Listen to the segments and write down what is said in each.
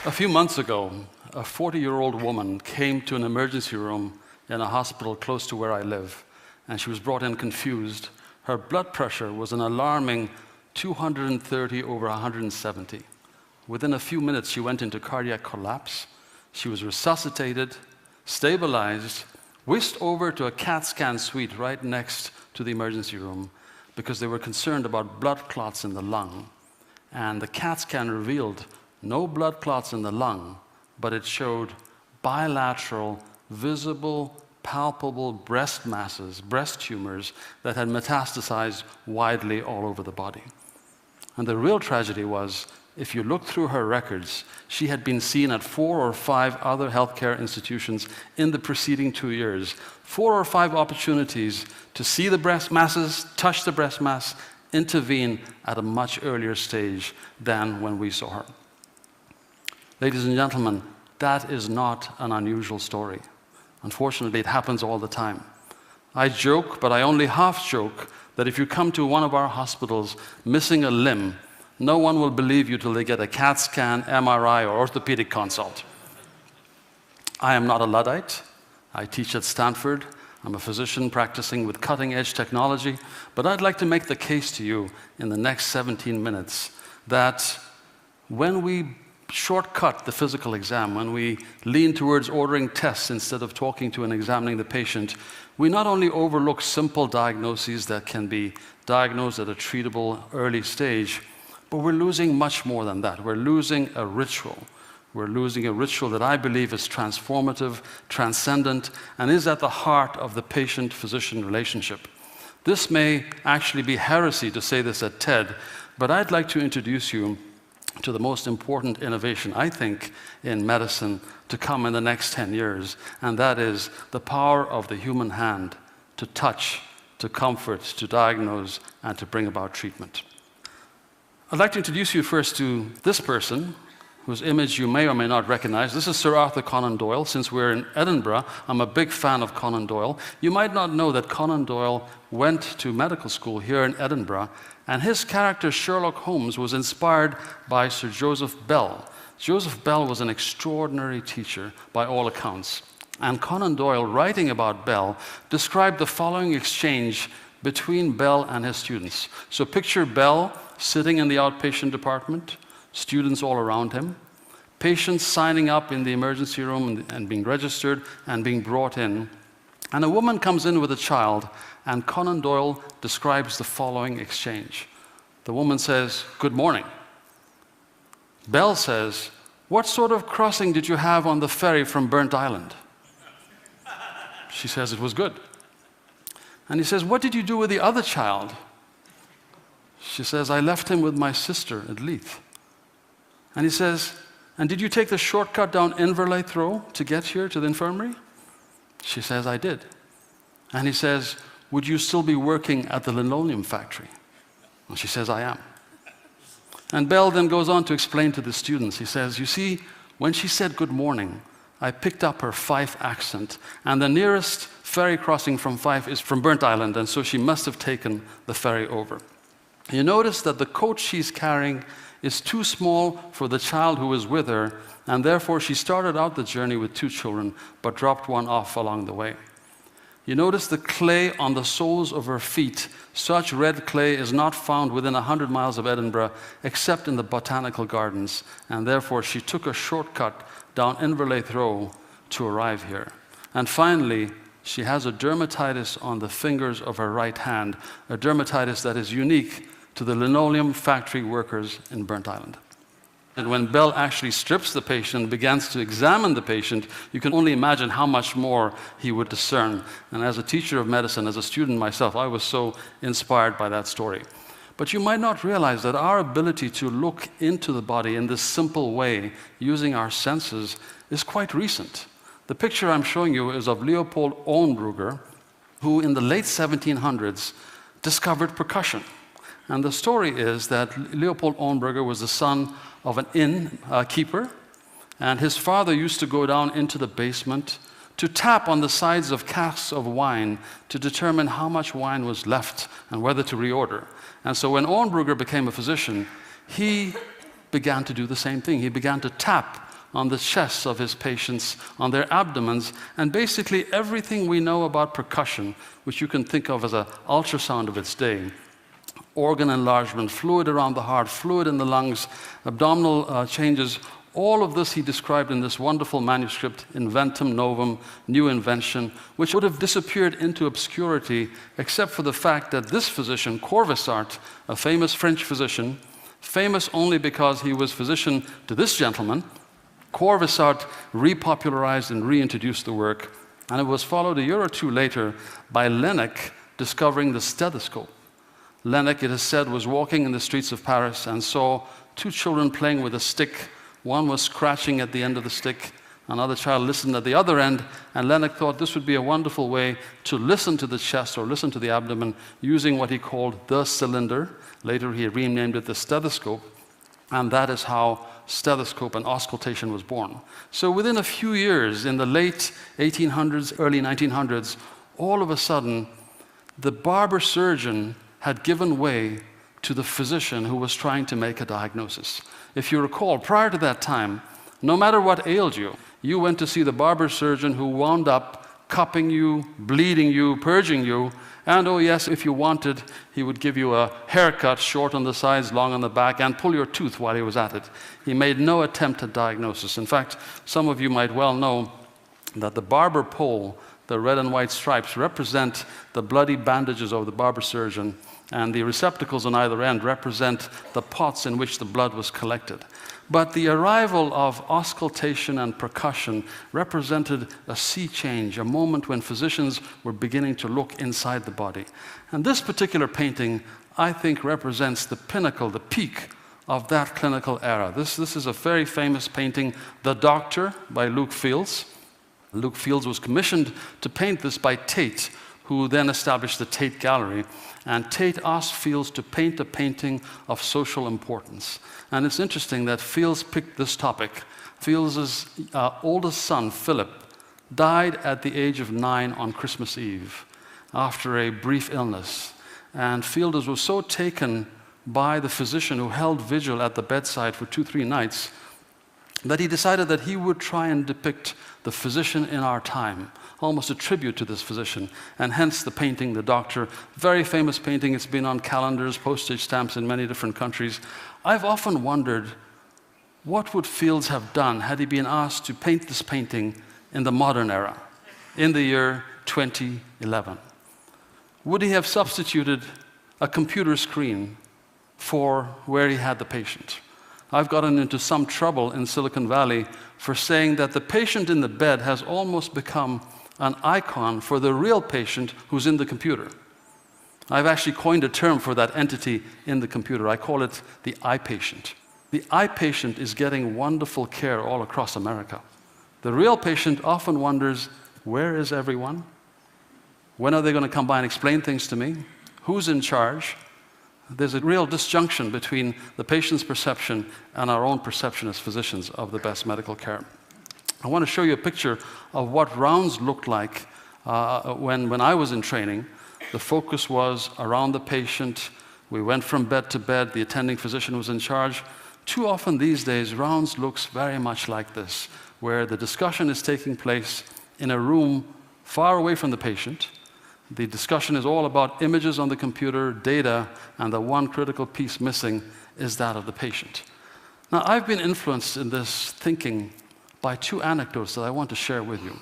A few months ago, a 40-year-old woman came to an emergency room in a hospital close to where I live, and she was brought in confused. Her blood pressure was an alarming 230 over 170. Within a few minutes, she went into cardiac collapse. She was resuscitated, stabilized, whisked over to a CAT scan suite right next to the emergency room because they were concerned about blood clots in the lung. And the CAT scan revealed no blood clots in the lung, but it showed bilateral, visible, palpable breast masses, breast tumors that had metastasized widely all over the body. And the real tragedy was, if you look through her records, she had been seen at 4 or 5 other healthcare institutions in the preceding 2 years. 4 or 5 opportunities to see the breast masses, touch the breast mass, intervene at a much earlier stage than when we saw her. Ladies and gentlemen, that is not an unusual story. Unfortunately, it happens all the time. I joke, but I only half joke, that if you come to one of our hospitals missing a limb, no one will believe you till they get a CAT scan, MRI, or orthopedic consult. I am not a Luddite. I teach at Stanford. I'm a physician practicing with cutting-edge technology. But I'd like to make the case to you in the next 17 minutes that when we shortcut the physical exam, when we lean towards ordering tests instead of talking to and examining the patient, we not only overlook simple diagnoses that can be diagnosed at a treatable early stage, but we're losing much more than that. We're losing a ritual. We're losing a ritual that I believe is transformative, transcendent, and is at the heart of the patient-physician relationship. This may actually be heresy to say this at TED, but I'd like to introduce you to the most important innovation, I think, in medicine to come in the next 10 years, and that is the power of the human hand to touch, to comfort, to diagnose, and to bring about treatment. I'd like to introduce you first to this person, whose image you may or may not recognize. This is Sir Arthur Conan Doyle. Since we're in Edinburgh, I'm a big fan of Conan Doyle. You might not know that Conan Doyle went to medical school here in Edinburgh, and his character Sherlock Holmes was inspired by Sir Joseph Bell. Joseph Bell was an extraordinary teacher by all accounts. And Conan Doyle, writing about Bell, described the following exchange between Bell and his students. So picture Bell sitting in the outpatient department, students all around him, patients signing up in the emergency room and being registered and being brought in. And a woman comes in with a child, and Conan Doyle describes the following exchange. The woman says, "Good morning." Bell says, "What sort of crossing did you have on the ferry from Burnt Island?" She says, "It was good." And he says, "What did you do with the other child?" She says, "I left him with my sister at Leith." And he says, "And did you take the shortcut down Inverleith Road to get here to the infirmary?" She says, "I did." And he says, "Would you still be working at the linoleum factory?" And she says, "I am." And Bell then goes on to explain to the students. He says, "You see, when she said good morning, I picked up her Fife accent, and the nearest ferry crossing from Fife is from Burnt Island, and so she must have taken the ferry over. You notice that the coat she's carrying is too small for the child who is with her, and therefore she started out the journey with 2 children, but dropped one off along the way. You notice the clay on the soles of her feet. Such red clay is not found within 100 miles of Edinburgh, except in the botanical gardens, and therefore she took a shortcut down Inverleith Road to arrive here. And finally, she has a dermatitis on the fingers of her right hand, a dermatitis that is unique to the linoleum factory workers in Burnt Island." And when Bell actually strips the patient and begins to examine the patient, you can only imagine how much more he would discern. And as a teacher of medicine, as a student myself, I was so inspired by that story. But you might not realize that our ability to look into the body in this simple way, using our senses, is quite recent. The picture I'm showing you is of Leopold Auenbrugger, who in the late 1700s discovered percussion. And the story is that Leopold Auenbrugger was the son of an innkeeper, and his father used to go down into the basement to tap on the sides of casks of wine to determine how much wine was left and whether to reorder. And so when Auenbrugger became a physician, he began to do the same thing. He began to tap on the chests of his patients, on their abdomens, and basically everything we know about percussion, which you can think of as an ultrasound of its day. Organ enlargement, fluid around the heart, fluid in the lungs, abdominal changes. All of this he described in this wonderful manuscript, Inventum Novum, New Invention, which would have disappeared into obscurity except for the fact that this physician, Corvisart, a famous French physician, famous only because he was physician to this gentleman, Corvisart repopularized and reintroduced the work, and it was followed a year or two later by Laennec discovering the stethoscope. Laennec, it is said, was walking in the streets of Paris and saw two children playing with a stick. One was scratching at the end of the stick. Another child listened at the other end, and Laennec thought this would be a wonderful way to listen to the chest or listen to the abdomen using what he called the cylinder. Later he renamed it the stethoscope, and that is how stethoscope and auscultation was born. So within a few years, in the late 1800s, early 1900s, all of a sudden, the barber surgeon had given way to the physician who was trying to make a diagnosis. If you recall, prior to that time, no matter what ailed you, you went to see the barber surgeon who wound up cupping you, bleeding you, purging you, and oh yes, if you wanted, he would give you a haircut, short on the sides, long on the back, and pull your tooth while he was at it. He made no attempt at diagnosis. In fact, some of you might well know that the barber pole, the red and white stripes, represent the bloody bandages of the barber surgeon, and the receptacles on either end represent the pots in which the blood was collected. But the arrival of auscultation and percussion represented a sea change, a moment when physicians were beginning to look inside the body. And this particular painting, I think, represents the pinnacle, the peak of that clinical era. This is a very famous painting, The Doctor, by Luke Fields. Luke Fields was commissioned to paint this by Tate, who then established the Tate Gallery. And Tate asked Fields to paint a painting of social importance. And it's interesting that Fields picked this topic. Fields' oldest son, Philip, died at the age of 9 on Christmas Eve after a brief illness. And Fields was so taken by the physician who held vigil at the bedside for 2-3 nights that he decided that he would try and depict the physician in our time, almost a tribute to this physician, and hence the painting, The Doctor. Very famous painting. It's been on calendars, postage stamps in many different countries. I've often wondered, what would Fields have done had he been asked to paint this painting in the modern era, in the year 2011? Would he have substituted a computer screen for where he had the patient? I've gotten into some trouble in Silicon Valley for saying that the patient in the bed has almost become an icon for the real patient who's in the computer. I've actually coined a term for that entity in the computer. I call it the eye patient. The eye patient is getting wonderful care all across America. The real patient often wonders, where is everyone? When are they going to come by and explain things to me? Who's in charge? There's a real disjunction between the patient's perception and our own perception as physicians of the best medical care. I want to show you a picture of what rounds looked like when I was in training. The focus was around the patient. We went from bed to bed. The attending physician was in charge. Too often these days, rounds looks very much like this, where the discussion is taking place in a room far away from the patient. The discussion is all about images on the computer, data, and the one critical piece missing is that of the patient. Now, I've been influenced in this thinking by 2 anecdotes that I want to share with you.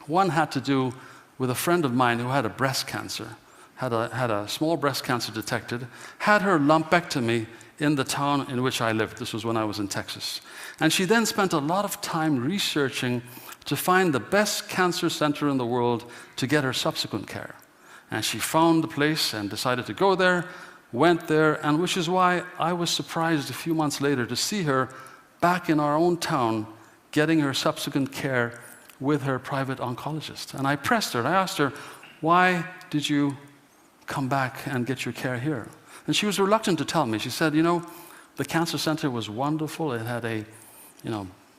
One had to do with a friend of mine who had a breast cancer, had a small breast cancer detected, had her lumpectomy in the town in which I lived. This was when I was in Texas. And she then spent a lot of time researching to find the best cancer center in the world to get her subsequent care. And she found the place and decided to go there, went there, and which is why I was surprised a few months later to see her back in our own town getting her subsequent care with her private oncologist. And I pressed her, I asked her, why did you come back and get your care here? And she was reluctant to tell me. She said, you know, the cancer center was wonderful. It had a,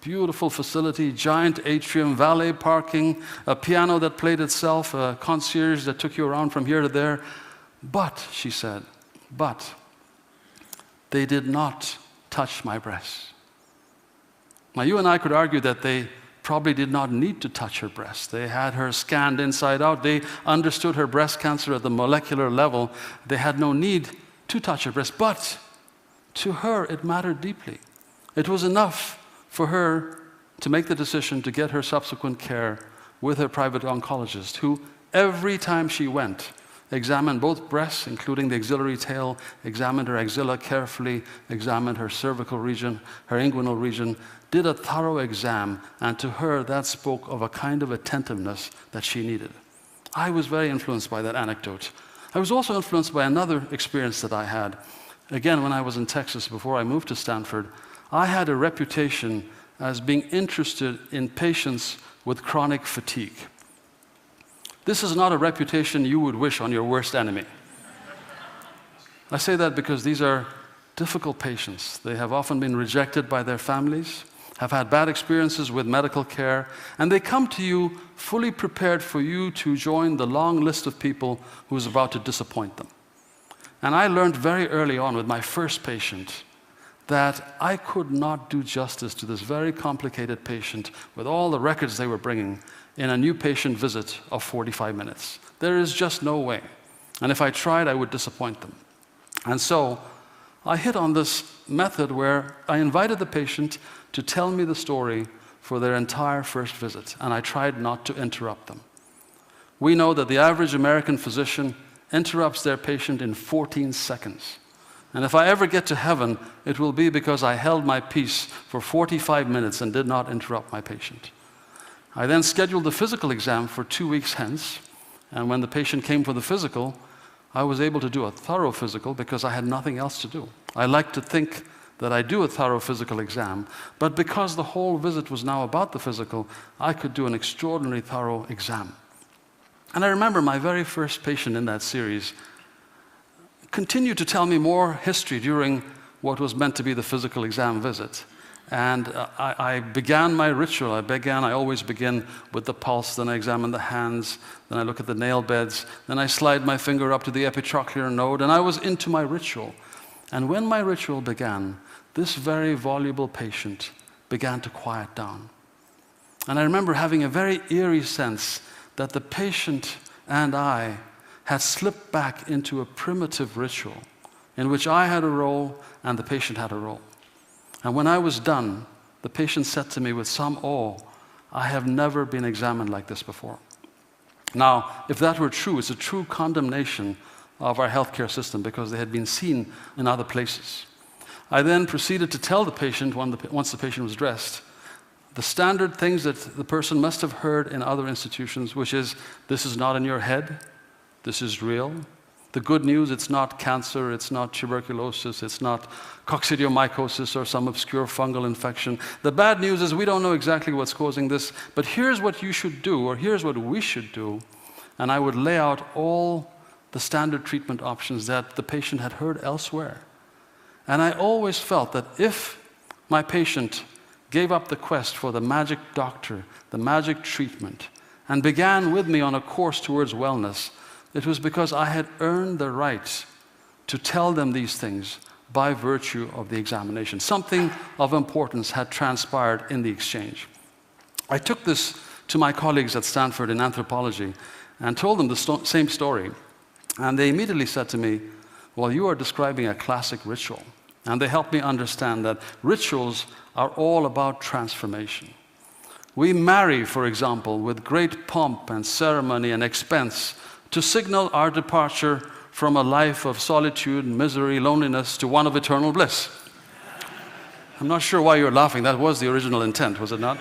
beautiful facility, giant atrium, valet parking, a piano that played itself, a concierge that took you around from here to there. But, she said, but they did not touch my breasts. Now, you and I could argue that they probably did not need to touch her breast. They had her scanned inside out. They understood her breast cancer at the molecular level. They had no need to touch her breast. But to her, it mattered deeply. It was enough for her to make the decision to get her subsequent care with her private oncologist, who every time she went, examined both breasts, including the axillary tail, examined her axilla carefully, examined her cervical region, her inguinal region, did a thorough exam, and to her that spoke of a kind of attentiveness that she needed. I was very influenced by that anecdote. I was also influenced by another experience that I had. Again, when I was in Texas before I moved to Stanford, I had a reputation as being interested in patients with chronic fatigue. This is not a reputation you would wish on your worst enemy. I say that because these are difficult patients. They have often been rejected by their families, have had bad experiences with medical care, and they come to you fully prepared for you to join the long list of people who is about to disappoint them. And I learned very early on with my first patient that I could not do justice to this very complicated patient with all the records they were bringing in a new patient visit of 45 minutes. There is just no way. And if I tried, I would disappoint them. And so I hit on this method where I invited the patient to tell me the story for their entire first visit, and I tried not to interrupt them. We know that the average American physician interrupts their patient in 14 seconds. And if I ever get to heaven, it will be because I held my peace for 45 minutes and did not interrupt my patient. I then scheduled the physical exam for 2 weeks hence, and when the patient came for the physical, I was able to do a thorough physical because I had nothing else to do. I like to think that I do a thorough physical exam, but because the whole visit was now about the physical, I could do an extraordinarily thorough exam. And I remember my very first patient in that series continued to tell me more history during what was meant to be the physical exam visit. And I began my ritual. I always begin with the pulse, then I examine the hands, then I look at the nail beds, then I slide my finger up to the epitrochlear node, and I was into my ritual. And when my ritual began, this very voluble patient began to quiet down. And I remember having a very eerie sense that the patient and I had slipped back into a primitive ritual in which I had a role and the patient had a role. And when I was done, the patient said to me with some awe, "I have never been examined like this before." Now, if that were true, it's a true condemnation of our healthcare system because they had been seen in other places. I then proceeded to tell the patient, once the patient was dressed, the standard things that the person must have heard in other institutions, which is, this is not in your head, this is real. The good news, it's not cancer, it's not tuberculosis, it's not coccidiomycosis or some obscure fungal infection. The bad news is we don't know exactly what's causing this, but here's what you should do, or here's what we should do. And I would lay out all the standard treatment options that the patient had heard elsewhere. And I always felt that if my patient gave up the quest for the magic doctor, the magic treatment, and began with me on a course towards wellness, it was because I had earned the right to tell them these things by virtue of the examination. Something of importance had transpired in the exchange. I took this to my colleagues at Stanford in anthropology and told them the same story. And they immediately said to me, "Well, you are describing a classic ritual." And they helped me understand that rituals are all about transformation. We marry, for example, with great pomp and ceremony and expense to signal our departure from a life of solitude, misery, loneliness to one of eternal bliss. I'm not sure why you're laughing. That was the original intent, was it not?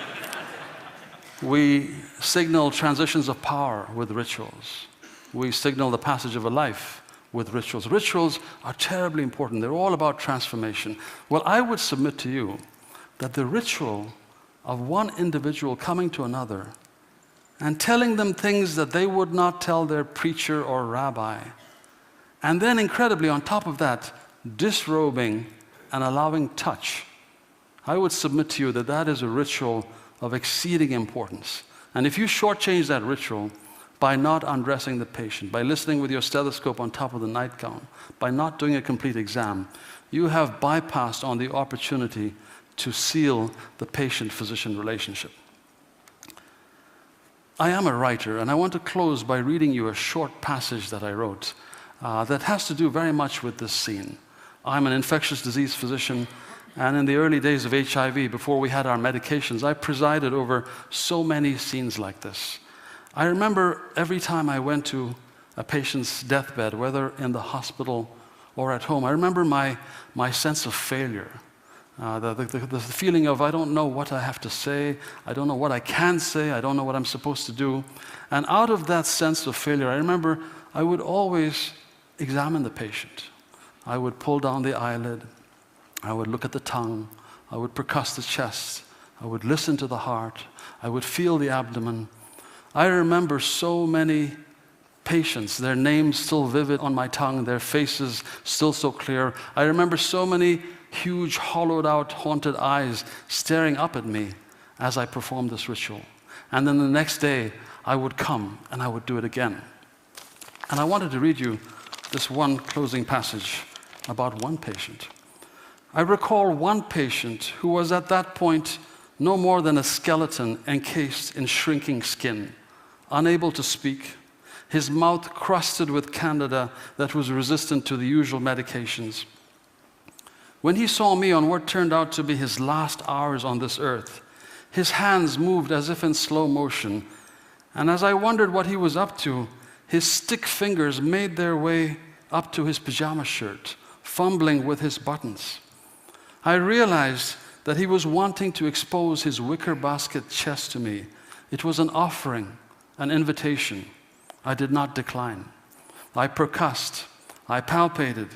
We signal transitions of power with rituals. We signal the passage of a life with rituals. Rituals are terribly important. They're all about transformation. Well, I would submit to you that the ritual of one individual coming to another and telling them things that they would not tell their preacher or rabbi, and then incredibly on top of that, disrobing and allowing touch, I would submit to you that that is a ritual of exceeding importance. And if you shortchange that ritual by not undressing the patient, by listening with your stethoscope on top of the nightgown, by not doing a complete exam, you have bypassed on the opportunity to seal the patient-physician relationship. I am a writer, and I want to close by reading you a short passage that I wrote that has to do very much with this scene. I'm an infectious disease physician, and in the early days of HIV, before we had our medications, I presided over so many scenes like this. I remember every time I went to a patient's deathbed, whether in the hospital or at home, I remember my sense of failure. The feeling of, I don't know what I have to say, I don't know what I can say, I don't know what I'm supposed to do. And out of that sense of failure, I remember I would always examine the patient. I would pull down the eyelid, I would look at the tongue, I would percuss the chest, I would listen to the heart, I would feel the abdomen. I remember so many patients, their names still vivid on my tongue, their faces still so clear. I remember so many huge, hollowed-out, haunted eyes staring up at me as I performed this ritual. And then the next day, I would come and I would do it again. And I wanted to read you this one closing passage about one patient. I recall one patient who was at that point no more than a skeleton encased in shrinking skin, unable to speak, his mouth crusted with candida that was resistant to the usual medications. When he saw me on what turned out to be his last hours on this earth, his hands moved as if in slow motion, and as I wondered what he was up to, his stick fingers made their way up to his pajama shirt, fumbling with his buttons. I realized that he was wanting to expose his wicker basket chest to me. It was an offering, an invitation. I did not decline. I percussed, I palpated,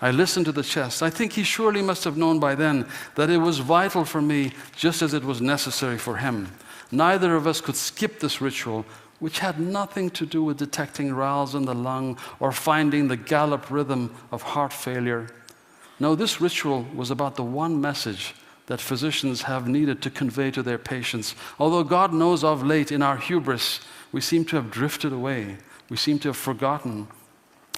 I listened to the chest. I think he surely must have known by then that it was vital for me just as it was necessary for him. Neither of us could skip this ritual, which had nothing to do with detecting rales in the lung or finding the gallop rhythm of heart failure. No, this ritual was about the one message that physicians have needed to convey to their patients. Although God knows of late in our hubris, we seem to have drifted away. We seem to have forgotten.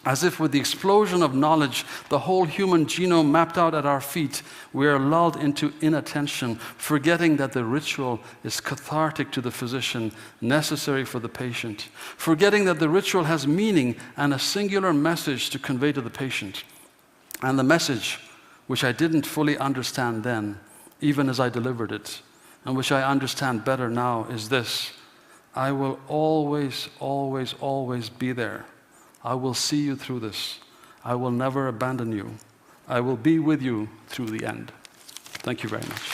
As if with the explosion of knowledge, the whole human genome mapped out at our feet, we are lulled into inattention, forgetting that the ritual is cathartic to the physician, necessary for the patient, forgetting that the ritual has meaning and a singular message to convey to the patient. And the message, which I didn't fully understand then, even as I delivered it, and which I understand better now, is this: I will always, always, always be there. I will see you through this. I will never abandon you. I will be with you through the end. Thank you very much.